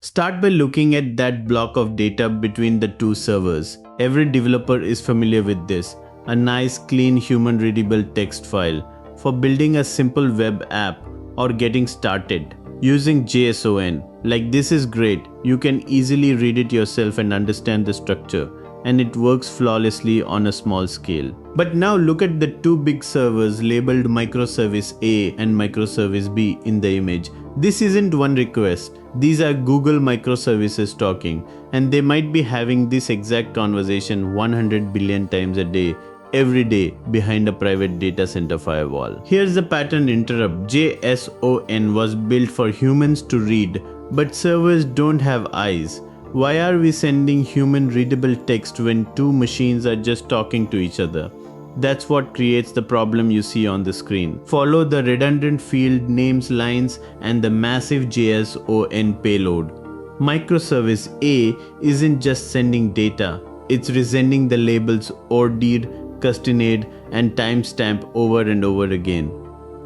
Start by looking at that block of data between the two servers. Every developer is familiar with this. A nice, clean, human-readable text file. For building a simple web app or getting started using JSON, like this is great. You can easily read it yourself and understand the structure, and it works flawlessly on a small scale. But now look at the two big servers labeled microservice A and microservice B in the image. This isn't one request. These are Google microservices talking, and they might be having this exact conversation 100 billion times a day, every day, behind a private data center firewall. Here's the pattern interrupt. JSON was built for humans to read, but servers don't have eyes. Why are we sending human readable text when two machines are just talking to each other? That's what creates the problem you see on the screen. Follow the redundant field names lines and the massive JSON payload. Microservice A isn't just sending data, it's resending the labels ordered, custodied, and timestamp over and over again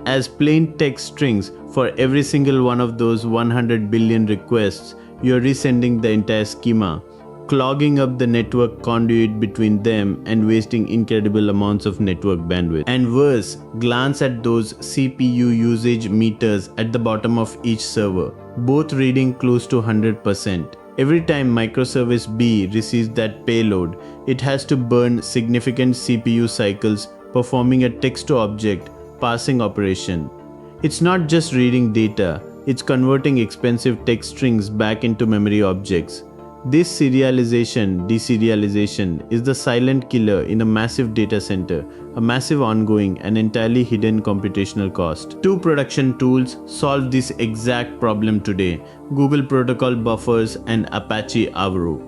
as plain text strings for every single one of those 100 billion requests. You're resending the entire schema, clogging up the network conduit between them and wasting incredible amounts of network bandwidth. And worse, glance at those CPU usage meters at the bottom of each server, both reading close to 100%. Every time microservice B receives that payload, it has to burn significant CPU cycles performing a text-to-object parsing operation. It's not just reading data, it's converting expensive text strings back into memory objects. This serialization, deserialization is the silent killer in a massive data center, a massive ongoing and entirely hidden computational cost. Two production tools solve this exact problem today: Google Protocol Buffers and Apache Avro.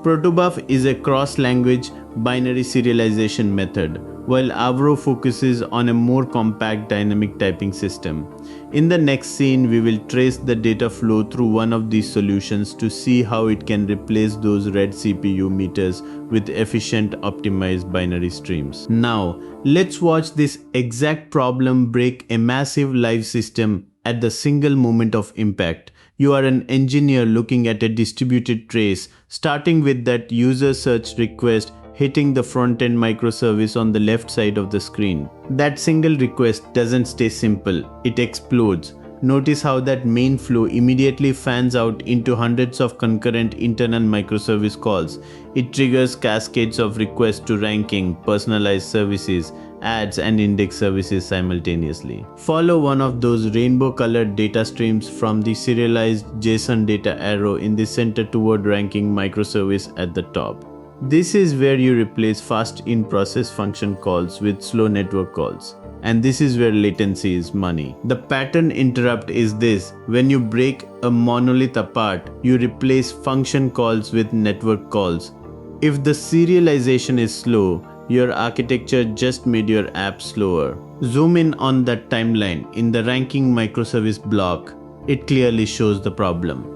Protobuf is a cross-language binary serialization method, while Avro focuses on a more compact dynamic typing system. In the next scene, we will trace the data flow through one of these solutions to see how it can replace those red CPU meters with efficient optimized binary streams. Now, let's watch this exact problem break a massive live system at the single moment of impact. You are an engineer looking at a distributed trace, starting with that user search request hitting the front-end microservice on the left side of the screen. That single request doesn't stay simple, it explodes. Notice how that main flow immediately fans out into hundreds of concurrent internal microservice calls. It triggers cascades of requests to ranking, personalized services, ads, and index services simultaneously. Follow one of those rainbow-colored data streams from the serialized JSON data arrow in the center toward ranking microservice at the top. This is where you replace fast in-process function calls with slow network calls. And this is where latency is money. The pattern interrupt is this: when you break a monolith apart, you replace function calls with network calls. If the serialization is slow, your architecture just made your app slower. Zoom in on that timeline. In the ranking microservice block, it clearly shows the problem.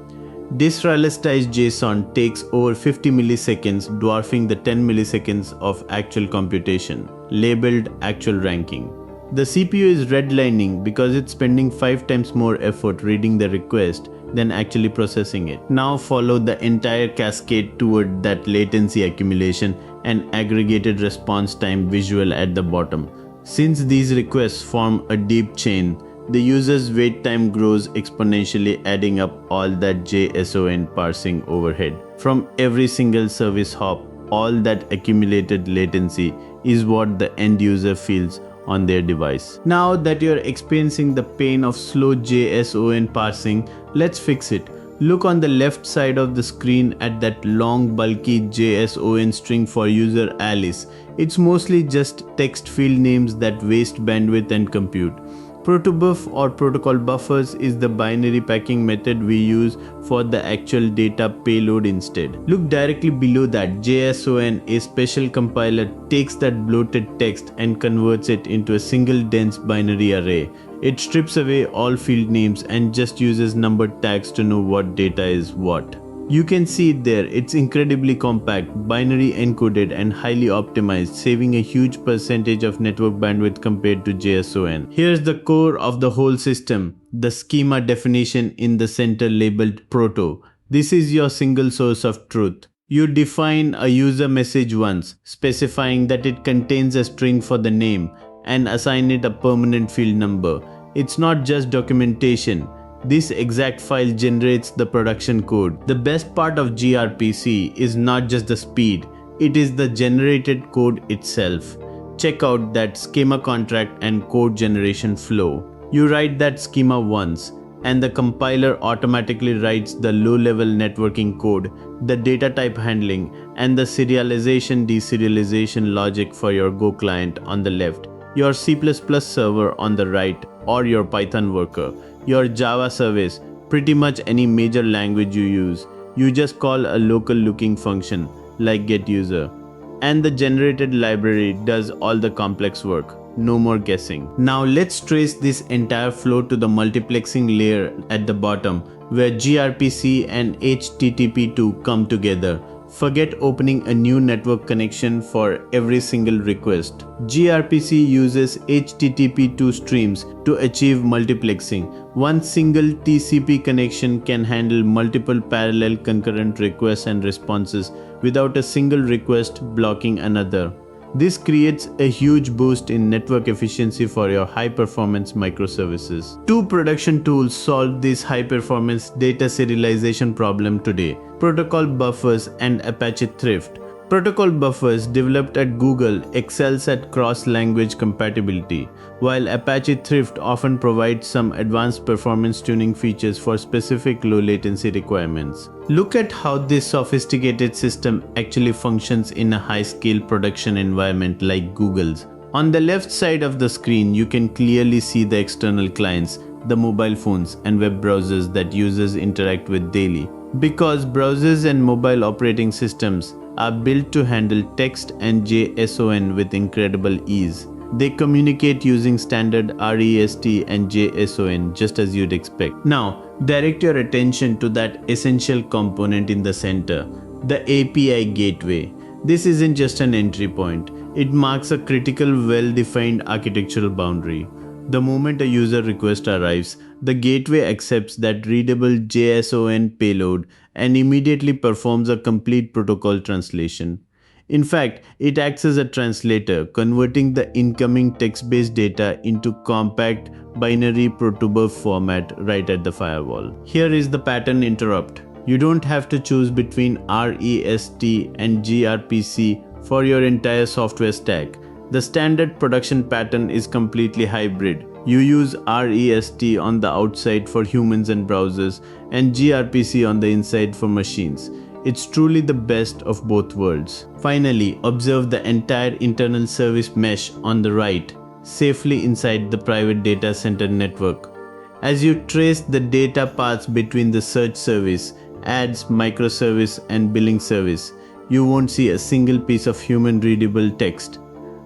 Deserialized JSON takes over 50 milliseconds, dwarfing the 10 milliseconds of actual computation, labeled actual ranking. The CPU is redlining because it's spending 5 times more effort reading the request than actually processing it. Now follow the entire cascade toward that latency accumulation and aggregated response time visual at the bottom. Since these requests form a deep chain, the user's wait time grows exponentially, adding up all that JSON parsing overhead. From every single service hop, all that accumulated latency is what the end user feels on their device. Now that you're experiencing the pain of slow JSON parsing, let's fix it. Look on the left side of the screen at that long bulky JSON string for user Alice. It's mostly just text field names that waste bandwidth and compute. Protobuf or protocol buffers is the binary packing method we use for the actual data payload instead. Look directly below that. JSON, a special compiler, takes that bloated text and converts it into a single dense binary array. It strips away all field names and just uses numbered tags to know what data is what. You can see it there. It's incredibly compact, binary encoded, and highly optimized, saving a huge percentage of network bandwidth compared to JSON. Here's the core of the whole system: the schema definition in the center labeled proto. This is your single source of truth. You define a user message once, specifying that it contains a string for the name and assign it a permanent field number. It's not just documentation. This exact file generates the production code. The best part of gRPC is not just the speed, it is the generated code itself. Check out that schema contract and code generation flow. You write that schema once, and the compiler automatically writes the low-level networking code, the data type handling, and the serialization deserialization logic for your Go client on the left, your C++ server on the right, or your Python worker, your Java service, pretty much any major language you use. You just call a local looking function like getUser, and the generated library does all the complex work. No more guessing. Now let's trace this entire flow to the multiplexing layer at the bottom, where gRPC and HTTP2 come together. Forget opening a new network connection for every single request. gRPC uses HTTP2 streams to achieve multiplexing. One single TCP connection can handle multiple parallel concurrent requests and responses without a single request blocking another. This creates a huge boost in network efficiency for your high-performance microservices. Two production tools solve this high-performance data serialization problem today: Protocol Buffers and Apache Thrift. Protocol Buffers, developed at Google, excels at cross-language compatibility, while Apache Thrift often provides some advanced performance tuning features for specific low-latency requirements. Look at how this sophisticated system actually functions in a high-scale production environment like Google's. On the left side of the screen, you can clearly see the external clients, the mobile phones and web browsers that users interact with daily. Because browsers and mobile operating systems are built to handle text and JSON with incredible ease, they communicate using standard REST and JSON just as you'd expect. Now, direct your attention to that essential component in the center, the API gateway. This isn't just an entry point. It marks a critical, well-defined architectural boundary. The moment a user request arrives, the gateway accepts that readable JSON payload and immediately performs a complete protocol translation. In fact, it acts as a translator, converting the incoming text-based data into compact binary Protobuf format right at the firewall. Here is the pattern interrupt. You don't have to choose between REST and gRPC for your entire software stack. The standard production pattern is completely hybrid. You use REST on the outside for humans and browsers, and gRPC on the inside for machines. It's truly the best of both worlds. Finally, observe the entire internal service mesh on the right, safely inside the private data center network. As you trace the data paths between the search service, ads, microservice, and billing service, you won't see a single piece of human-readable text.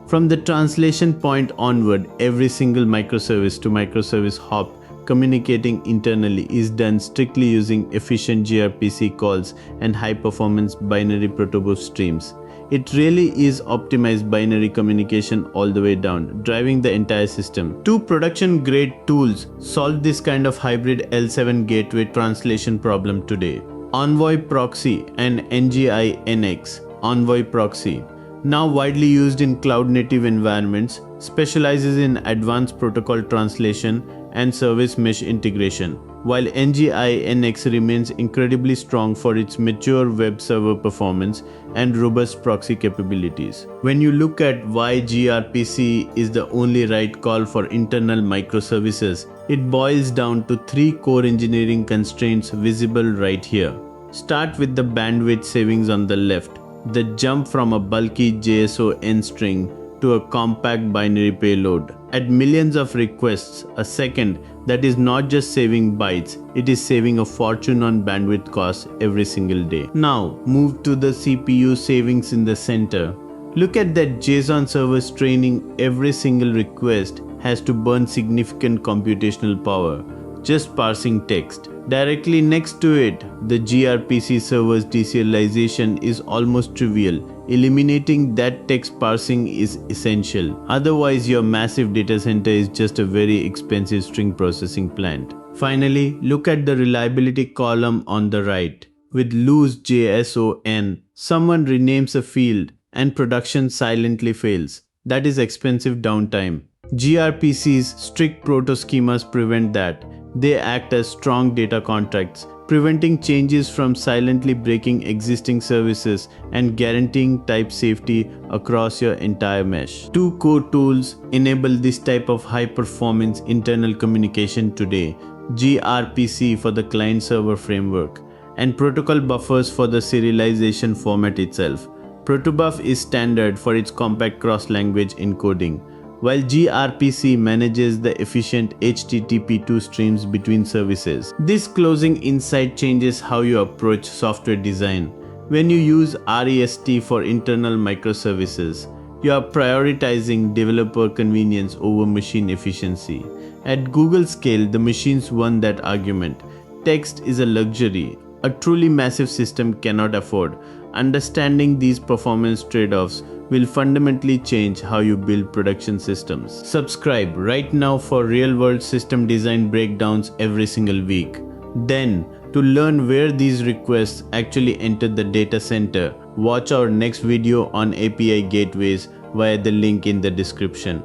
From the translation point onward, every single microservice to microservice hop communicating internally is done strictly using efficient gRPC calls and high-performance binary Protobuf streams. It really is optimized binary communication all the way down, driving the entire system. Two production-grade tools solve this kind of hybrid L7 gateway translation problem today: Envoy Proxy and NGI-NX. Envoy Proxy, now widely used in cloud-native environments, specializes in advanced protocol translation and service mesh integration, while NGI-NX remains incredibly strong for its mature web server performance and robust proxy capabilities. When you look at why gRPC is the only right call for internal microservices, it boils down to three core engineering constraints visible right here. Start with the bandwidth savings on the left. The jump from a bulky JSON string to a compact binary payload. At millions of requests a second, that is not just saving bytes, it is saving a fortune on bandwidth costs every single day. Now, move to the CPU savings in the center. Look at that JSON server straining every single request has to burn significant computational power, just parsing text. Directly next to it, the gRPC server's deserialization is almost trivial. Eliminating that text parsing is essential. Otherwise, your massive data center is just a very expensive string processing plant. Finally, look at the reliability column on the right. with loose JSON, someone renames a field and production silently fails. That is expensive downtime. gRPC's strict proto-schemas prevent that. They act as strong data contracts, preventing changes from silently breaking existing services and guaranteeing type safety across your entire mesh. Two core tools enable this type of high-performance internal communication today: gRPC for the client-server framework and protocol buffers for the serialization format itself. Protobuf is standard for its compact cross-language encoding, while gRPC manages the efficient HTTP2 streams between services. This closing insight changes how you approach software design. When you use REST for internal microservices, you are prioritizing developer convenience over machine efficiency. At Google scale, the machines won that argument. Text is a luxury a truly massive system cannot afford. Understanding these performance trade-offs will fundamentally change how you build production systems. Subscribe right now for real-world system design breakdowns every single week. Then, to learn where these requests actually enter the data center, watch our next video on API gateways via the link in the description.